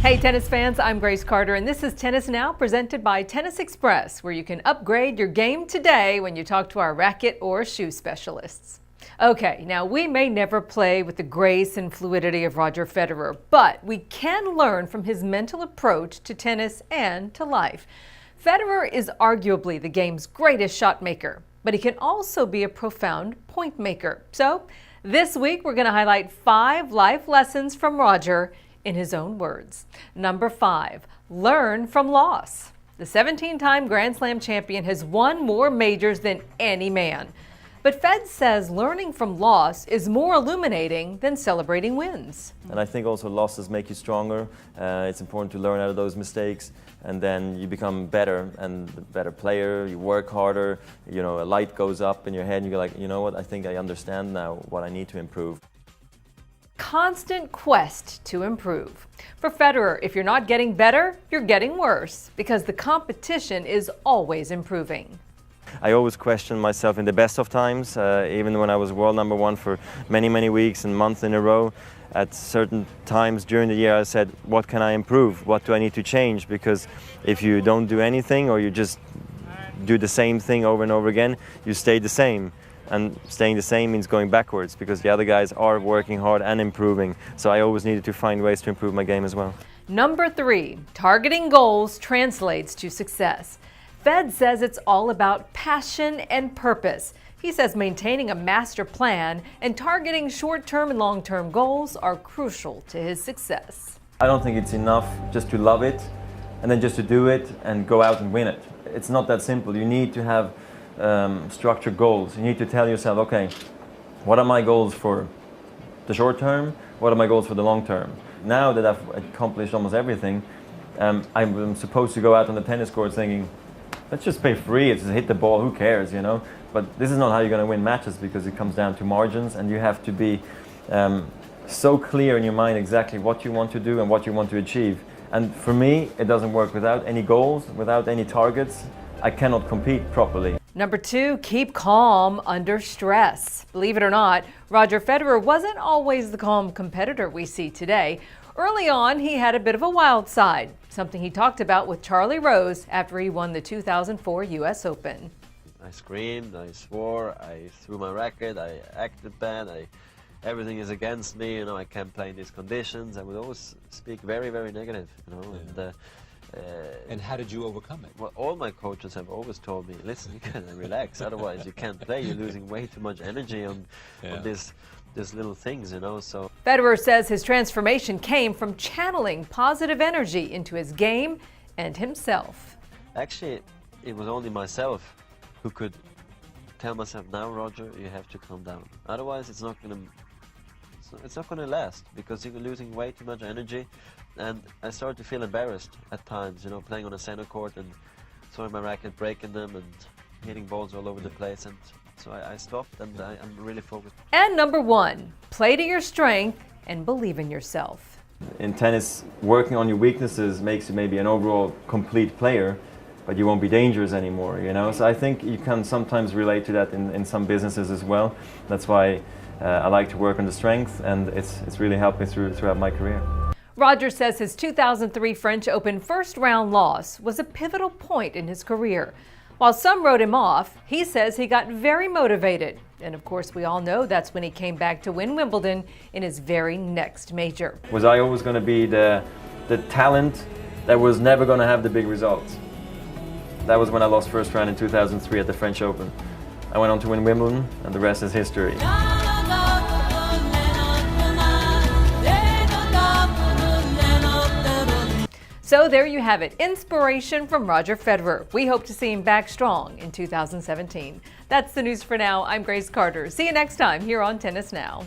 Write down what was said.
Hey tennis fans, I'm Grace Carter and this is Tennis Now presented by Tennis Express, where you can upgrade your game today when you talk to our racket or shoe specialists. Okay, now we may never play with the grace and fluidity of Roger Federer, but we can learn from his mental approach to tennis and to life. Federer is arguably the game's greatest shot maker, but he can also be a profound point maker. So this week we're going to highlight 5 life lessons from Roger in his own words. Number 5, learn from loss. The 17-time Grand Slam champion has won more majors than any man. But Fed says learning from loss is more illuminating than celebrating wins. And I think also losses make you stronger. It's important to learn out of those mistakes, and then you become better and a better player. You work harder, a light goes up in your head and you go like, you know what, I think I understand now what I need to improve. Constant quest to improve. For Federer, if you're not getting better, you're getting worse, because the competition is always improving. I always question myself in the best of times, even when I was world number 1 for many, many weeks and months in a row. At certain times during the year I said, what can I improve? What do I need to change? Because if you don't do anything or you just do the same thing over and over again, you stay the same. And staying the same means going backwards, because the other guys are working hard and improving. So I always needed to find ways to improve my game as well. Number 3, targeting goals translates to success. Fed says it's all about passion and purpose. He says maintaining a master plan and targeting short-term and long-term goals are crucial to his success. I don't think it's enough just to love it and then just to do it and go out and win it. It's not that simple. You need to have structured goals. You need to tell yourself, okay, what are my goals for the short term? What are my goals for the long term? Now that I've accomplished almost everything, I'm supposed to go out on the tennis court thinking, let's just play free, it's just hit the ball, who cares, But this is not how you're going to win matches, because it comes down to margins, and you have to be so clear in your mind exactly what you want to do and what you want to achieve. And for me, it doesn't work without any goals, without any targets. I cannot compete properly. Number 2, keep calm under stress. Believe it or not, Roger Federer wasn't always the calm competitor we see today. Early on, he had a bit of a wild side, something he talked about with Charlie Rose after he won the 2004 U.S. Open. I screamed, I swore, I threw my racket, I acted bad, everything is against me, I can't play in these conditions. I would always speak very, very negative, Yeah. And how did you overcome it? Well, all my coaches have always told me, listen, you gotta relax, otherwise you can't play. You're losing way too much energy on these little things, so. Federer says his transformation came from channeling positive energy into his game and himself. Actually, it was only myself who could tell myself, now Roger, you have to calm down. Otherwise it's not gonna last, because you're losing way too much energy. And I started to feel embarrassed at times, playing on a center court and throwing my racket, breaking them and hitting balls all over the place. And so I stopped, and I'm really focused. And number 1, play to your strength and believe in yourself. In tennis, working on your weaknesses makes you maybe an overall complete player, but you won't be dangerous anymore, So I think you can sometimes relate to that in some businesses as well. That's why I like to work on the strength, and it's really helped me throughout my career. Roger says his 2003 French Open first-round loss was a pivotal point in his career. While some wrote him off, he says he got very motivated. And of course, we all know that's when he came back to win Wimbledon in his very next major. Was I always going to be the talent that was never going to have the big results? That was when I lost first round in 2003 at the French Open. I went on to win Wimbledon, and the rest is history. So there you have it, inspiration from Roger Federer. We hope to see him back strong in 2017. That's the news for now. I'm Grace Carter. See you next time here on Tennis Now.